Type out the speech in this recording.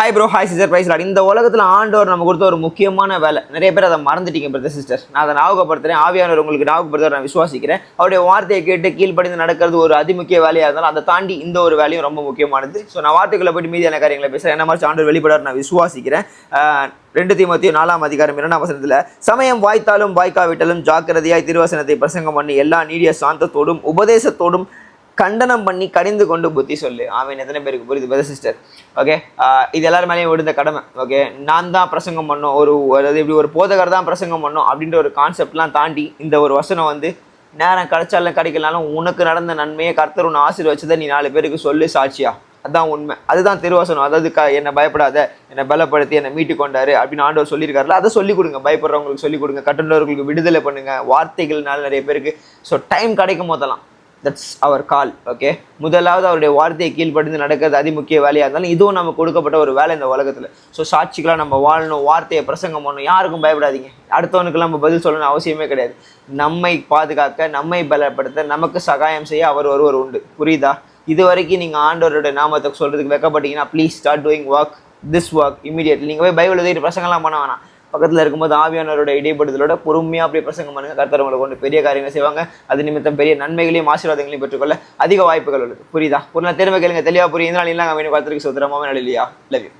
Hi bro, hi sister, praise lord. இந்த உலகத்தில் ஆண்டவர் நம்ம கொடுத்த ஒரு முக்கியமான வேலை. நிறைய பேர் அதை மறந்துட்டீங்க பிரதர் சிஸ்டர். நான் அதை ஞாபகப்படுத்துறேன். ஆவியானவர் உங்களுக்கு ஞாபகப்படுத்த நான் விசுவாசிக்கிறேன். அவருடைய வார்த்தையை கேட்டு கீழ்ப்படிந்து நடக்கிறது ஒரு அதிமுக்கிய வேலையாக இருந்தாலும் அதை தாண்டி இந்த ஒரு வேலையும் ரொம்ப முக்கியமானது. ஸோ நான் வார்த்தைக்குள்ள போய்ட்டு மீதியான காரியங்களை பேசுகிறேன். என்ன மாதிரி ஆண்டவர் வெளிப்படார் நான் விசுவாசிக்கிறேன். 2 தீமோத்தேயு 4:2 சமயம் வாய்த்தாலும் வாய்க்காவிட்டாலும் ஜாக்கிரதையாய் திருவசனத்தை பிரசங்கம் பண்ணி எல்லா நீடிய சாந்தத்தோடும் உபதேசத்தோடும் கண்டனம் பண்ணி கடிந்து கொண்டு புத்தி சொல்லு. ஆமீன். எத்தனை பேருக்கு புரியுது பிரதர் சிஸ்டர்? ஓகே, இது எல்லாரும் மேலேயும் விழுந்த கடமை. ஓகே, நான் தான் பிரசங்கம் பண்ணோம், அதாவது இப்படி ஒரு போதகர் தான் பிரசங்கம் பண்ணோம் அப்படின்ற ஒரு கான்செப்ட்லாம் தாண்டி இந்த ஒரு வசனம் நேரம் கிடைச்சாலும் கிடைக்கலாலும் உனக்கு நடந்த நன்மையை கர்த்தர் உன்னை ஆசீர்வச்சதை நீ 4 பேருக்கு சொல்லு சாட்சியா. அதுதான் உண்மை, அதுதான் திருவசனம். அதாவது என்னை பயப்படாத, என்னை பலப்படுத்தி என்னை மீட்டு கொண்டாரு அப்படின்னு ஆண்டவர் சொல்லியிருக்காருல, அதை சொல்லிக் கொடுங்க. பயப்படுறவங்களுக்கு சொல்லிக் கொடுங்க, கட்டுண்டவர்களுக்கு விடுதலை பண்ணுங்க வார்த்தைகள்னால நிறைய பேருக்கு. ஸோ டைம் கிடைக்கும் போதெல்லாம் தட்ஸ் அவர் கால். ஓகே, முதலாவது அவருடைய வார்த்தையை கீழ்ப்படிந்து நடக்கிறது அதிமுக்கிய வேலையாக இருந்தாலும் இதுவும் நமக்கு கொடுக்கப்பட்ட ஒரு வேலை இந்த உலகத்தில். ஸோ சாட்சிகளாக நம்ம வாழணும், வார்த்தையை பிரசங்கம் பண்ணணும். யாருக்கும் பயப்படாதீங்க. அடுத்தவனுக்கெல்லாம் நம்ம பதில் சொல்லணும் அவசியமே கிடையாது. நம்மை பாதுகாக்க, நம்மை பலப்படுத்த, நமக்கு சகாயம் செய்ய அவர் ஒருவர் உண்டு. புரியுதா? இது வரைக்கும் நீங்கள் ஆண்டவருடைய நாமத்தை சொல்கிறதுக்கு வைக்கப்பட்டீங்கன்னா please start doing this work immediately. நீங்கள் போய் பைபிள் எழுதிட்டு பிரசங்கம்லாம் பண்ண வேணாம். பக்கத்தில் இருக்கும்போது ஆவியானவரோட இடைப்படுதலோட பொறுமையாக அப்படியே பிரசங்கம் பண்ணுங்க. கர்த்தர் உங்களை கொண்டு பெரிய காரியங்களை செய்வாங்க. அது நிமித்தம் பெரிய நன்மைகளையும் ஆசீர்வாதங்களையும் பெற்றுக்கொள்ள அதிக வாய்ப்புகள் உள்ளது. புரியுதா? ஒரு நாள் திரும்ப கேளுங்க, தெளிவாக புரியுது. இதனால் இல்லை வேணும் கர்த்தருக்கு சுத்திரமாக இல்லையா? Love you.